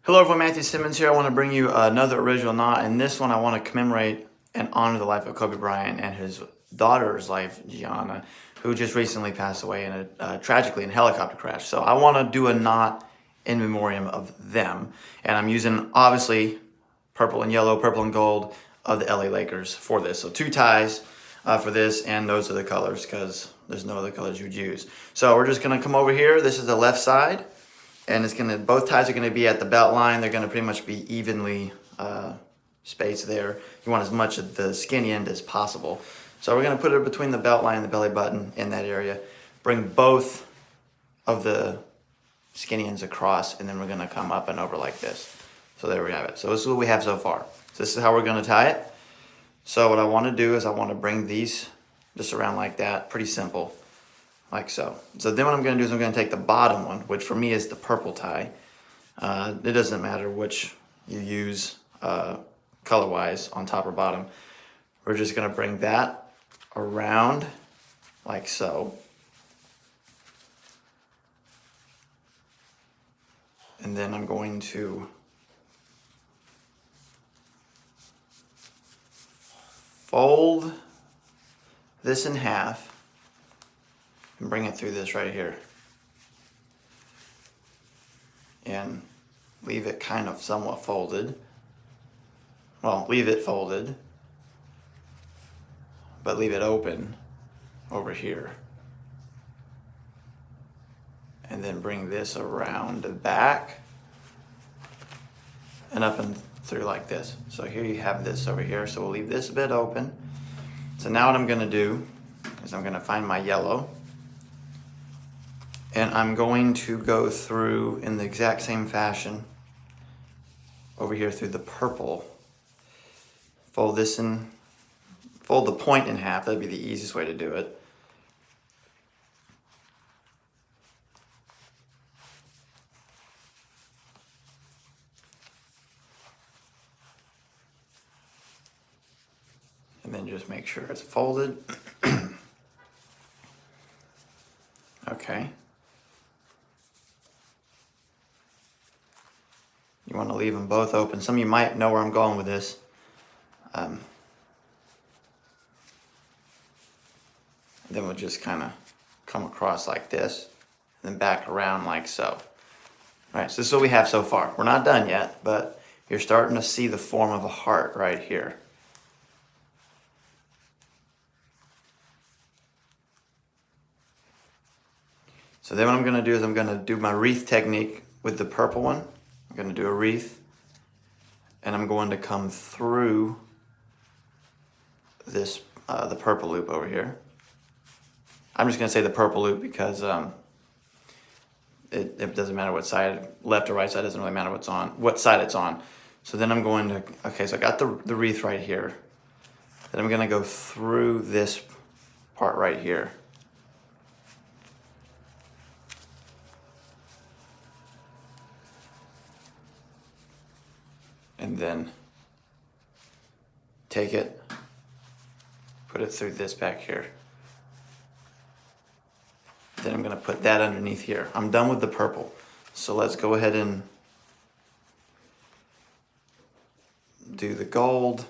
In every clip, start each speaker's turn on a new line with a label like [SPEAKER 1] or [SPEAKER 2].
[SPEAKER 1] Hello everyone, Matthew Simmons here. I want to bring you another original knot, and this one I want to commemorate and honor the life of Kobe Bryant and his daughter's life, Gianna, who just recently passed away in tragically in a helicopter crash. So I want to do a knot in memoriam of them, and I'm using obviously purple and yellow, purple and gold of the LA Lakers for this. So two ties for this, and those are the colors because there's no other colors you'd use. So we're just gonna come over here. This is the left side. And both ties are gonna be at the belt line. They're gonna pretty much be evenly spaced there. You want as much of the skinny end as possible. So we're gonna put it between the belt line and the belly button in that area. Bring both of the skinny ends across, and then we're gonna come up and over like this. So there we have it. So this is what we have so far. So this is how we're gonna tie it. So what I wanna do is I wanna bring these just around like that, pretty simple. Like so. So then what I'm going to do is I'm going to take the bottom one, which for me is the purple tie. It doesn't matter which you use color-wise, on top or bottom. We're just going to bring that around like so. And then I'm going to fold this in half and bring it through this right here. And leave it kind of somewhat folded. Well, leave it folded, but leave it open over here. And then bring this around the back and up and through like this. So here you have this over here. So we'll leave this a bit open. So now what I'm gonna do is I'm gonna find my yellow, and I'm going to go through in the exact same fashion over here through the purple. Fold this in, fold the point in half. That'd be the easiest way to do it. And then just make sure it's folded. Okay. You want to leave them both open. Some of you might know where I'm going with this. Then we'll just kind of come across like this, and then back around like so. All right, so this is what we have so far. We're not done yet, but you're starting to see the form of a heart right here. So then what I'm going to do is I'm going to do my wreath technique with the purple one. I'm going to do a wreath, and I'm going to come through this the purple loop over here. I'm just going to say the purple loop because it doesn't matter what side, left or right side, doesn't really matter what side it's on. So then I'm going to, okay, so I got the wreath right here. Then I'm going to go through this part right here. And then take it, put it through this back here. Then I'm gonna put that underneath here. I'm done with the purple. So let's go ahead and do the gold.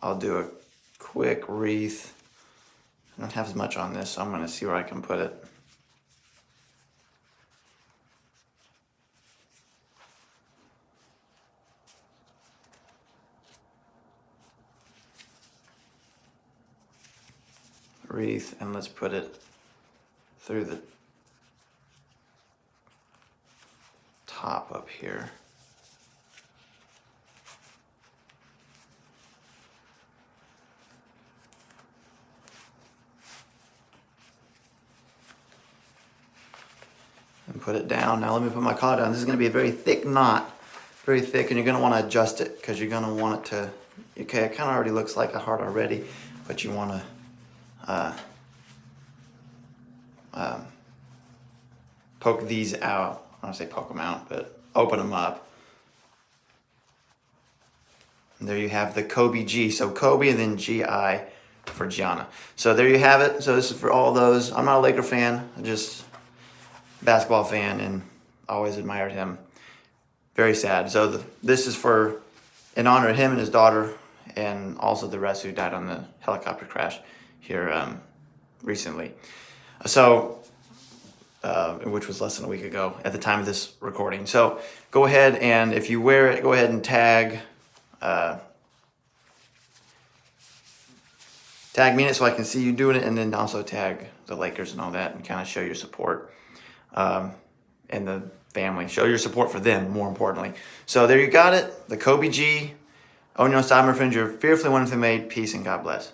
[SPEAKER 1] I'll do a quick wreath. I don't have as much on this, so I'm gonna see where I can put it. Wreath, and let's put it through the top up here. And put it down. Now let me put my collar down. This is going to be a very thick knot, very thick, and you're going to want to adjust it because you're going to want it to, okay, it kind of already looks like a heart already, but you want to poke these out. I don't say poke them out, but open them up. And there you have the KobeGi. So Kobe and then Gi for Gianna. So there you have it. So this is for all those. I'm not a Laker fan. I'm just a basketball fan and always admired him. very sad. So this is in honor of him and his daughter, and also the rest who died on the helicopter crash here recently. So, which was less than a week ago at the time of this recording. So go ahead, and if you wear it, go ahead and tag me in it so I can see you doing it, and then also tag the Lakers and all that, and kind of show your support and the family. Show your support for them, more importantly. So there you got it. The KobeGi. Own your own style, my friends. You're fearfully wonderfully made. Peace and God bless.